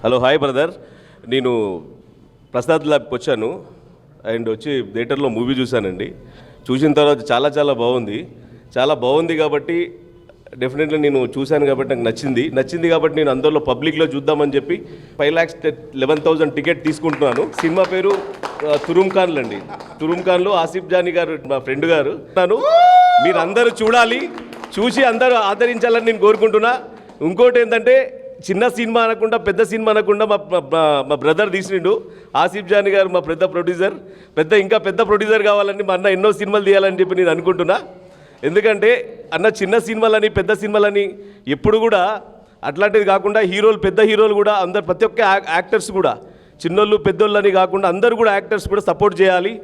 Hello hi brother. నేను ప్రసాద్ ల్యాబ్కి వచ్చాను అండ్ వచ్చి థియేటర్లో మూవీ చూశానండి. చూసిన తర్వాత చాలా బాగుంది కాబట్టి డెఫినెట్లీ నేను చూశాను కాబట్టి నాకు నచ్చింది కాబట్టి నేను అందరిలో పబ్లిక్లో చూద్దామని చెప్పి 5,11,000 టికెట్ తీసుకుంటున్నాను. సినిమా పేరు తురుమ్ అండి. తురుమ్ ఖాన్లో ఆసిఫ్ జానీ గారు మా ఫ్రెండ్ గారు. మీరు అందరూ చూసి అందరూ ఆదరించాలని నేను కోరుకుంటున్నా. ఇంకోటి ఏంటంటే చిన్న సినిమా అనకుండా పెద్ద సినిమా అనకుండా మా బ్రదర్ తీసిండు ఆసిఫ్ జానీ గారు, మా పెద్ద ప్రొడ్యూసర్. ఇంకా పెద్ద ప్రొడ్యూసర్ కావాలని మా అన్న ఎన్నో సినిమాలు తీయాలని చెప్పి నేను అనుకుంటున్నా. ఎందుకంటే అన్న చిన్న సినిమాలని పెద్ద సినిమాలని ఎప్పుడు కూడా అట్లాంటిది కాకుండా పెద్ద హీరోలు కూడా అందరు ప్రతి ఒక్క యాక్టర్స్ కూడా చిన్నోళ్ళు పెద్దోళ్ళని కాకుండా అందరూ కూడా యాక్టర్స్ కూడా సపోర్ట్ చేయాలి.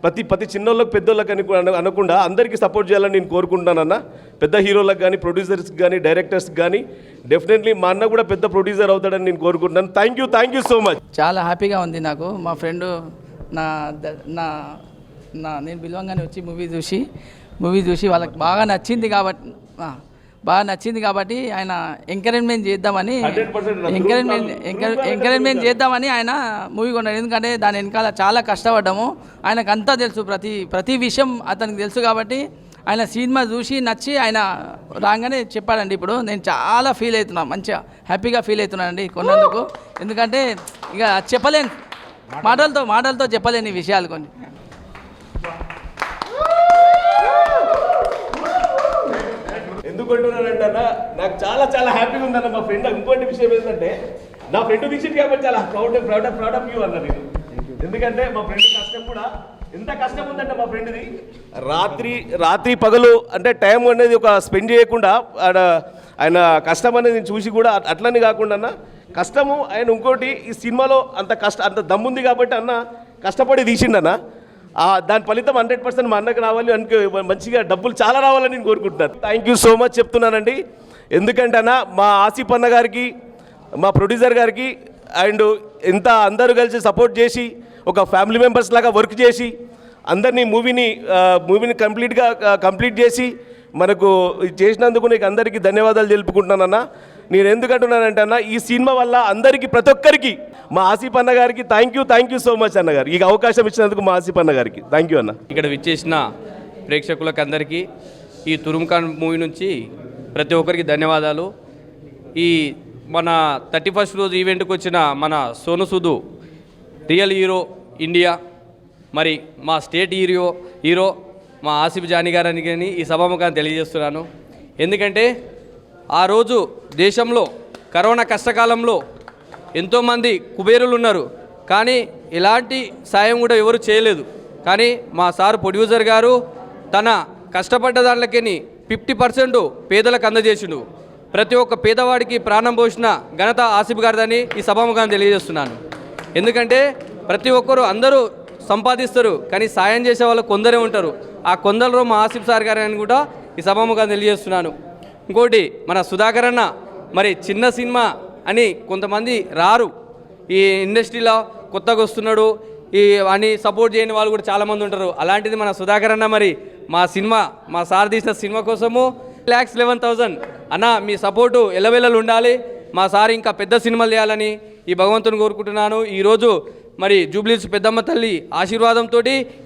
ప్రతి చిన్నోళ్ళకి పెద్దోళ్ళకి అనకుండా అందరికీ సపోర్ట్ చేయాలని నేను కోరుకుంటున్నానన్న. పెద్ద హీరోలకు కానీ ప్రొడ్యూసర్స్కి కానీ డైరెక్టర్స్కి కానీ డెఫినెట్లీ మా అన్న కూడా పెద్ద ప్రొడ్యూసర్ అవుతాడని నేను కోరుకుంటున్నాను. Thank you so much. చాలా హ్యాపీగా ఉంది నాకు. మా ఫ్రెండ్ నేను పిలవంగానే వచ్చి మూవీ చూసి వాళ్ళకి బాగా నచ్చింది కాబట్టి ఆయన ఎంకరేజ్మెంట్ చేద్దామని ఆయన మూవీ కొన్నాడు. ఎందుకంటే దాని వెనకాల చాలా కష్టపడ్డాము. ఆయనకు అంతా తెలుసు, ప్రతి విషయం అతనికి తెలుసు కాబట్టి ఆయన సినిమా చూసి నచ్చి ఆయన రాగానే చెప్పాడండి. ఇప్పుడు నేను చాలా ఫీల్ అవుతున్నాను, మంచిగా హ్యాపీగా ఫీల్ అవుతున్నానండి కొన్నందుకు. ఎందుకంటే ఇక చెప్పలేను, మాటలతో చెప్పలేని విషయాలు కొన్ని. ఎందుకుంటున్నానంటన్నా నాకు చాలా హ్యాపీగా ఉందన్న. మా ఫ్రెండ్ ఇంకోటి విషయం ఏంటంటే నా ఫ్రెండ్ తీసింది కాబట్టి చాలా ప్రౌడ్ ఆఫ్ యూ అన్న నేను. ఎందుకంటే మా ఫ్రెండ్ కష్టం కూడా ఎంత కష్టం ఉందంటే మా ఫ్రెండ్ది రాత్రి పగలు అంటే టైం అనేది ఒక స్పెండ్ చేయకుండా ఆయన కష్టం అనేది చూసి కూడా అట్లని కాకుండా అన్న కష్టము ఆయన ఇంకోటి ఈ సినిమాలో అంత దమ్ముంది కాబట్టి అన్న కష్టపడి తీసిండన్న. దాని ఫలితం 100% మా అన్నకు రావాలి, మంచిగా డబ్బులు చాలా రావాలని నేను కోరుకుంటున్నాను. థ్యాంక్ యూ సో మచ్ చెప్తున్నానండి. ఎందుకంటే అన్న మా ఆసిఫ్ అన్న గారికి, మా ప్రొడ్యూసర్ గారికి అండ్ అందరూ కలిసి సపోర్ట్ చేసి ఒక ఫ్యామిలీ మెంబర్స్ లాగా వర్క్ చేసి అందరినీ మూవీని కంప్లీట్ చేసి మనకు చేసినందుకు నీకు అందరికీ ధన్యవాదాలు తెలుపుకుంటున్నానన్న. నేను ఎందుకంటున్నానంటే అన్న ఈ సినిమా వల్ల అందరికీ ప్రతి ఒక్కరికి మా ఆసిఫ్ అన్న గారికి థ్యాంక్ యూ సో మచ్ అన్నగారు. ఈ అవకాశం ఇచ్చినందుకు మా ఆసిఫ్ అన్న గారికి థ్యాంక్ యూ అన్న. ఇక్కడ విచ్చేసిన ప్రేక్షకులకు అందరికీ ఈ తురుమ్ ఖాన్ మూవీ నుంచి ప్రతి ఒక్కరికి ధన్యవాదాలు. ఈ మన 31st రోజు ఈవెంట్కి వచ్చిన మన Sonu Sood real hero India, మరి మా స్టేట్ హీరో మా ఆసిఫ్ జానీ గారని కానీ ఈ సభాముఖాన్ని తెలియజేస్తున్నాను. ఎందుకంటే ఆ రోజు దేశంలో కరోనా కష్టకాలంలో ఎంతోమంది కుబేరులు ఉన్నారు, కానీ ఎలాంటి సాయం కూడా ఎవరు చేయలేదు. కానీ మా సార్ ప్రొడ్యూసర్ గారు తన కష్టపడ్డ దాంట్లోకి 50% పేదలకు అందజేసిండు. ప్రతి ఒక్క పేదవాడికి ప్రాణం పోసిన ఘనత ఆసిఫ్ గారిదని ఈ సభాముఖాన్ని తెలియజేస్తున్నాను. ఎందుకంటే ప్రతి ఒక్కరు అందరూ సంపాదిస్తారు, కానీ సాయం చేసే వాళ్ళు కొందరే ఉంటారు. ఆ కొందరు మా ఆసిఫ్ సార్ గారని కూడా ఈ సభాముఖాన్ని తెలియజేస్తున్నాను. ఇంకోటి మన సుధాకర్ అన్న మరి చిన్న సినిమా అని కొంతమంది రారు, ఈ ఇండస్ట్రీలో కొత్తగా వస్తున్నాడు అని సపోర్ట్ చేయని వాళ్ళు కూడా చాలామంది ఉంటారు. అలాంటిది మన సుధాకర్ అన్న మరి మా సార్ తీసిన సినిమా కోసము 5,11,000 అన్న మీ సపోర్టు ఎల్లవెల్లలు ఉండాలి. మా సార్ ఇంకా పెద్ద సినిమాలు చేయాలని ఈ భగవంతుని కోరుకుంటున్నాను. ఈరోజు మరి జూబ్లీస్ పెద్దమ్మ తల్లి ఆశీర్వాదంతో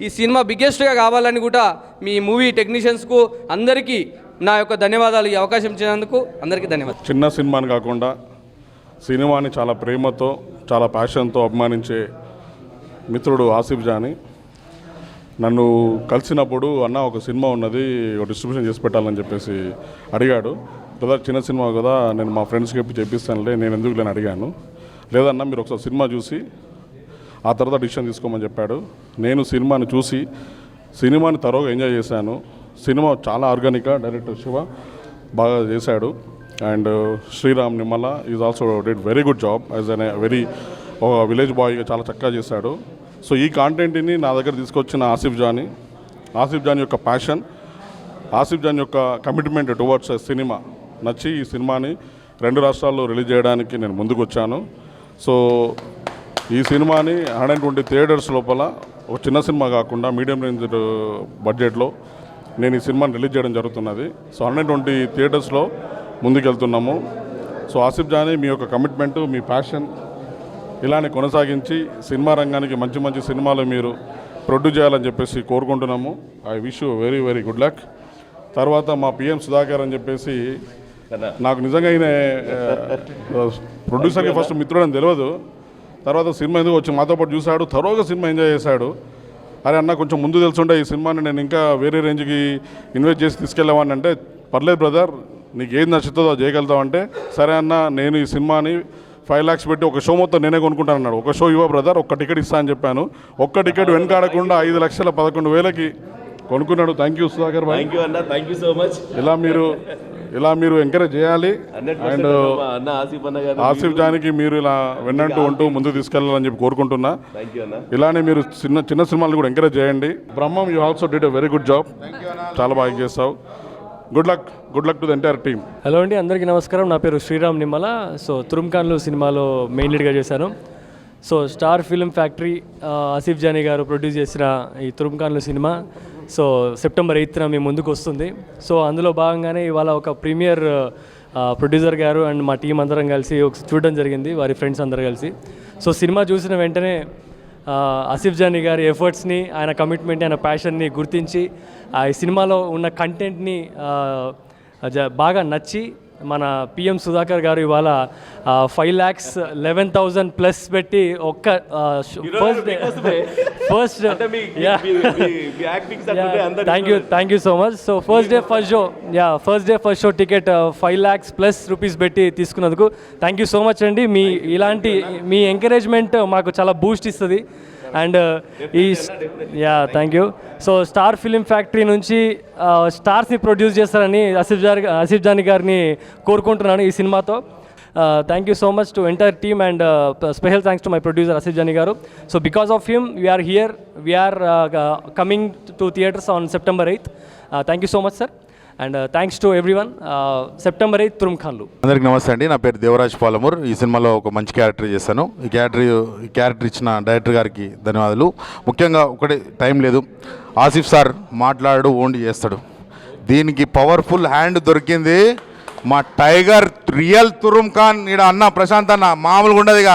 ఈ సినిమా బిగ్గెస్ట్గా కావాలని కూడా మీ మూవీ టెక్నీషియన్స్కు అందరికీ నా యొక్క ధన్యవాదాలు. ఈ అవకాశం ఇచ్చినందుకు అందరికీ ధన్యవాదాలు. చిన్న సినిమాని కాకుండా సినిమాని చాలా ప్రేమతో చాలా ప్యాషన్తో అభిమానించే మిత్రుడు ఆసిఫ్ జానీ నన్ను కలిసినప్పుడు అన్న ఒక సినిమా ఉన్నది డిస్ట్రిబ్యూషన్ చేసి పెట్టాలని చెప్పేసి అడిగాడు. కదా చిన్న సినిమా కదా, నేను మా ఫ్రెండ్స్కి చెప్పిస్తానులే, నేను ఎందుకు లేని అడిగాను. లేదన్నా మీరు ఒకసారి సినిమా చూసి ఆ తర్వాత డిసిషన్ తీసుకోమని చెప్పాడు. నేను సినిమాని చూసి సినిమాని తరోగా ఎంజాయ్ చేశాను. సినిమా చాలా ఆర్గానిక్గా డైరెక్టర్ శివ బాగా చేశాడు. And Sriram Nimmala is also did very good job as an ఒక విలేజ్ బాయ్గా చాలా చక్కగా చేశాడు. సో ఈ కాంటెంట్ని నా దగ్గర తీసుకొచ్చిన ఆసిఫ్ జానీ యొక్క ప్యాషన్, ఆసిఫ్ జానీ యొక్క కమిట్మెంట్ టువర్డ్స్ సినిమా నచ్చి ఈ సినిమాని 2 రాష్ట్రాల్లో రిలీజ్ చేయడానికి నేను ముందుకు వచ్చాను. సో ఈ సినిమాని 120 థియేటర్స్ లోపల ఒక చిన్న సినిమా కాకుండా మీడియం రేంజ్ బడ్జెట్లో నేను ఈ సినిమాని రిలీజ్ చేయడం జరుగుతున్నది. సో 120 థియేటర్స్లో ముందుకెళ్తున్నాము. సో ఆసిఫ్ జానీ మీ యొక్క కమిట్మెంటు, మీ ప్యాషన్ ఇలానే కొనసాగించి సినిమా రంగానికి మంచి మంచి సినిమాలు మీరు ప్రొడ్యూస్ చేయాలని చెప్పేసి కోరుకుంటున్నాము. I wish you very very good luck. తర్వాత మా పిఎం సుధాకర్ అని చెప్పేసి నాకు నిజంగా ఈయన ప్రొడ్యూసర్కి ఫస్ట్ మిత్రుడు అని తెలియదు. తర్వాత సినిమా ఎందుకు వచ్చి మాతో పాటు చూశాడు, తరోగా సినిమా ఎంజాయ్ చేశాడు. అరే అన్న కొంచెం ముందు తెలుసుంటే ఈ సినిమాని నేను ఇంకా వేరే రేంజ్కి ఇన్వెస్ట్ చేసి తీసుకెళ్ళామని అంటే, పర్లేదు బ్రదర్ నీకు ఏది నచ్చుతుందో అది చేయగలుగుతావు అంటే, సరే అన్న నేను ఈ సినిమాని 5 lakhs పెట్టి ఒక షో మొత్తం నేనే కొనుక్కుంటాను అన్నాడు. ఒక షో ఇవ్వ బ్రదర్, ఒక్క టికెట్ ఇస్తా అని చెప్పాను. ఒక్క టికెట్ వెనకాడకుండా 5,11,000 కొనుక్కున్నాడు. Thank you Sudhakar Bhai. Thank you అన్న, థ్యాంక్ యూ సో మచ్. ఇలా మీరు ఎంకరేజ్ చేయాలి. అండ్ అన్న ఆసిఫ్ అన్న గారు, ఆసిఫ్ జానికి మీరు ఇలా వెన్నంటూ ఉంటూ ముందుకు తీసుకెళ్ళాలని చెప్పి కోరుకుంటున్నా. థ్యాంక్ యూ అన్న. ఇలానే మీరు చిన్న సినిమాలు కూడా ఎంకరేజ్ చేయండి. Brahmam you also did a very good job, చాలా బాగా చేస్తావు. Good luck to the entire team. Hello అండి, అందరికీ నమస్కారం. నా పేరు శ్రీరామ్ నిమ్మల. సో తురుంఖాన్లు సినిమాలో మెయిన్ లీడ్గా చేశాను. So star film factory Asif Johnny గారు ప్రొడ్యూస్ చేసిన ఈ తురుంఖాన్లు సినిమా September 8th మీ ముందుకు వస్తుంది. సో అందులో భాగంగానే ఇవాళ ఒక ప్రీమియర్ ప్రొడ్యూసర్ గారు అండ్ మా టీం అందరం కలిసి చూడడం జరిగింది, వారి ఫ్రెండ్స్ అందరు కలిసి. సో సినిమా చూసిన వెంటనే ఆసిఫ్ జానీ గారి ఎఫర్ట్స్ని, ఆయన కమిట్మెంట్, ఆయన ప్యాషన్ని గుర్తించి ఈ సినిమాలో ఉన్న కంటెంట్ని బాగా నచ్చి మన పిఎం సుధాకర్ గారు ఇవాళ 5,11,000 ప్లస్ పెట్టి ఒక్క first thank you so much. So first day first show ticket 5 lakhs plus rupees పెట్టి తీసుకున్నందుకు థ్యాంక్ యూ సో మచ్ అండి. మీ ఎంకరేజ్మెంట్ మాకు చాలా బూస్ట్ ఇస్తుంది. And thank you. So star film factory నుంచి స్టార్స్ని ప్రొడ్యూస్ చేస్తారని ఆసిఫ్ జానీ గారిని కోరుకుంటున్నాను ఈ సినిమాతో. Thank you so much to entire team and special thanks to my producer Asif Johnny గారు. So because of him we are here, we are coming to theatres on September 8th. Thank you so much sir. And thanks to everyone. September 8th తురుంఖాన్లు. అందరికీ నమస్తే అండి. నా పేరు దేవరాజ్ పాలమూర్. ఈ సినిమాలో ఒక మంచి క్యారెక్టర్ చేశాను. ఈ క్యారెక్టర్ ఇచ్చిన డైరెక్టర్ గారికి ధన్యవాదాలు. ముఖ్యంగా ఒకటి, టైం లేదు, ఆసిఫ్ సార్ మాట్లాడు ఓన్లీ చేస్తాడు. దీనికి పవర్ఫుల్ హ్యాండ్ దొరికింది మా టైగర్ రియల్ తురుంఖాన్. ఈడ అన్న ప్రశాంత్ అన్న మామూలుగా ఉండదు. ఇక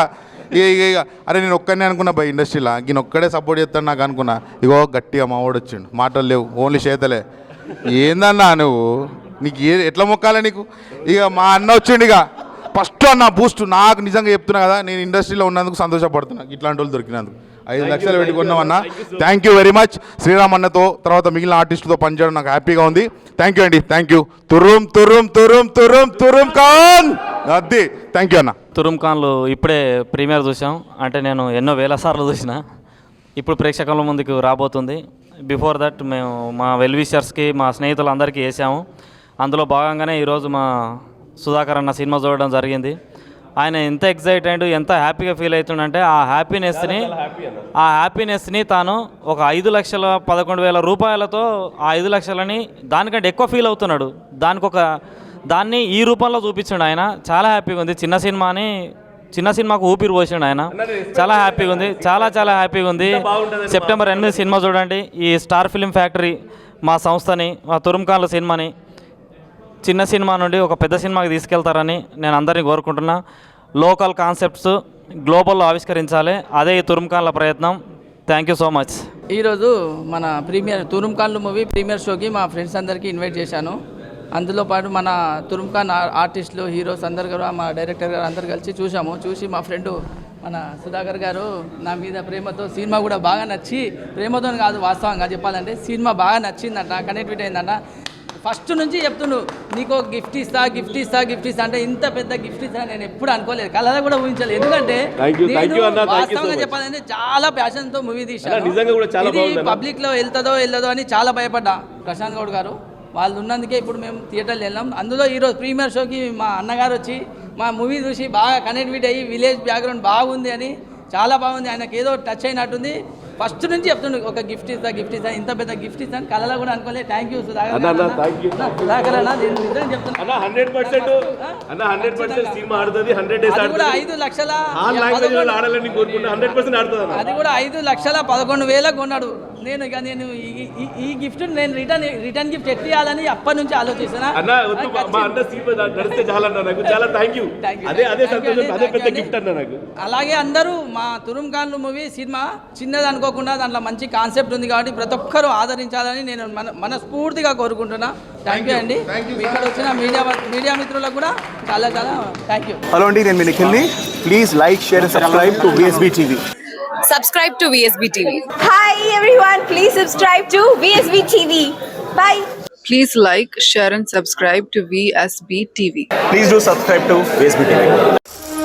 అరే నేను ఒక్కనే అనుకున్నా బై ఇండస్ట్రీలో, ఈయన ఒక్కడే సపోర్ట్ చేస్తాను నాకు అనుకున్నా. ఇగో గట్టిగా మా వాడు వచ్చిండు, మాటలు లేవు, ఓన్లీ చేతలే. ఏందన్నా నువ్వు, నీకు ఎట్లా మొక్కాలే నీకు? ఇక మా అన్న వచ్చిండు, ఇక ఫస్ట్ అన్న బూస్ట్. నాకు నిజంగా చెప్తున్నా కదా, నేను ఇండస్ట్రీలో ఉన్నందుకు సంతోషపడుతున్నా, ఇట్లాంటి వాళ్ళు దొరికినందుకు. 5 lakhs పెట్టుకున్నామన్నా. Thank you very much. Sriram అన్నతో తర్వాత మిగిలిన ఆర్టిస్టుతో పనిచేయడం నాకు హ్యాపీగా ఉంది. థ్యాంక్ యూ అండి, థ్యాంక్ యూ. తురుంఖాన్ అది. థ్యాంక్ యూ అన్న. తురుంఖాన్లు ఇప్పుడే ప్రీమియర్ చూసాం. అంటే నేను ఎన్నో వేల సార్లు చూసిన, ఇప్పుడు ప్రేక్షకుల ముందుకు రాబోతుంది. బిఫోర్ దట్ మేము మా వెల్ విషర్స్కి, మా స్నేహితులందరికీ వేసాము. అందులో భాగంగానే ఈరోజు మా సుధాకర్ అన్న సినిమా చూడడం జరిగింది. ఆయన ఎంత ఎక్సైటెడ్, ఎంత హ్యాపీగా ఫీల్ అవుతుండంటే ఆ హ్యాపీనెస్ని తాను ఒక 5,11,000 రూపాయలతో ఆ 5 లక్షలని దానికంటే ఎక్కువ ఫీల్ అవుతున్నాడు. దాన్ని ఈ రూపంలో చూపించాడు ఆయన. చాలా హ్యాపీగా ఉంది. చిన్న సినిమాకు ఊపిరి పోసిండు ఆయన. చాలా హ్యాపీగా ఉంది, చాలా హ్యాపీగా ఉంది. September 8 సినిమా చూడండి. ఈ స్టార్ ఫిలిం ఫ్యాక్టరీ మా సంస్థని, మా తురుంఖాన్ల సినిమాని చిన్న సినిమా నుండి ఒక పెద్ద సినిమాకి తీసుకెళ్తారని నేను అందరినీ కోరుకుంటున్నా. లోకల్ కాన్సెప్ట్స్ గ్లోబల్లో ఆవిష్కరించాలి, అదే ఈ తురుంఖాన్ల ప్రయత్నం. Thank you so much. ఈరోజు మన తురుంఖాన్లు మూవీ ప్రీమియర్ షోకి మా ఫ్రెండ్స్ అందరికీ ఇన్వైట్ చేశాను. అందులో పాటు మన తురుంఖాన్ ఆర్టిస్టులు, హీరోస్ అందరు కూడా, మా డైరెక్టర్ గారు అందరు కలిసి చూసి మా ఫ్రెండు మన సుధాకర్ గారు నా మీద ప్రేమతో, సినిమా కూడా బాగా నచ్చి, ప్రేమతో కాదు వాస్తవంగా చెప్పాలంటే సినిమా బాగా నచ్చిందంట, కనెక్టివిటీ అయిందంట. ఫస్ట్ నుంచి చెప్తుండు నీకు గిఫ్ట్ ఇస్తా అంటే ఇంత పెద్ద గిఫ్ట్ ఇస్తా నేను ఎప్పుడు అనుకోలేదు, కళలో కూడా ఊహించలేదు. ఎందుకంటే వాస్తవంగా చెప్పాలంటే చాలా ప్యాషన్తో మూవీ తీశాను. పబ్లిక్లో వెళ్తుందో అని చాలా భయపడ్డా. ప్రశాంత్ గౌడ్ గారు వాళ్ళు ఉన్నందుకే ఇప్పుడు మేము థియేటర్లో వెళ్ళాం. అందులో ఈరోజు ప్రీమియర్ షోకి మా అన్నగారు వచ్చి మా మూవీ చూసి బాగా కనెక్టివిటీ అయ్యి, విలేజ్ బ్యాక్గ్రౌండ్ బాగుంది అని, చాలా బాగుంది, ఆయనకి ఏదో టచ్ అయినట్టుంది. ఫస్ట్ నుంచి చెప్తుండే ఒక గిఫ్ట్ ఇస్తా ఇంత పెద్ద గిఫ్ట్ ఇస్తాను కళలో కూడా అనుకోలే. థ్యాంక్ యూ అన్న థ్యాంక్ యూ సుధాకర్ అన్న, నేను నిజంగా చెప్తున్నా. అన్న 100% సినిమా ఆడుతుంది. 100 days అది కూడా ఆడుతుంది. 5 లక్షల ఆల్ లాంగ్వేజ్ లో ఆడాలని కోరుకుంటా. 100% ఆడుతుంది అన్న. అది కూడా 5,11,000 కొన్నాడు. నేను ఈ గిఫ్ట్ నేను రిటర్న్ గిఫ్ట్ ఎట్టియాలని అప్పటి నుంచి ఆలోచిస్తున్నా. అన్న వద్దు మా అన్న సీన్ నడిస్తే చాలన్నా నాకు చాలా థ్యాంక్ యూ. అదే సంతోషం, అదే పెద్ద గిఫ్ట్ అన్న నాకు. అలాగే అందరూ మా తురుమ్ ఖాన్లు మూవీ సినిమా చిన్నది అనుకోకుండా దాంట్లో మంచి కాన్సెప్ట్ ఉంది కాబట్టి ప్రతి ఒక్కరూ ఆదరించాలని నేను మనస్ఫూర్తిగా కోరుకుంటున్నా. థ్యాంక్ యూ అండి. ఇక్కడ వచ్చిన మీడియా మిత్రులకు కూడా చాలా థ్యాంక్ యూ. హలో అండి, నేను మీ నిఖిల్ని. Please like, share and subscribe to VSB TV. Subscribe to VSB TV. Hi everyone, please subscribe to VSB TV. Bye. Please like, share and subscribe to VSB TV. Please do subscribe to VSB TV.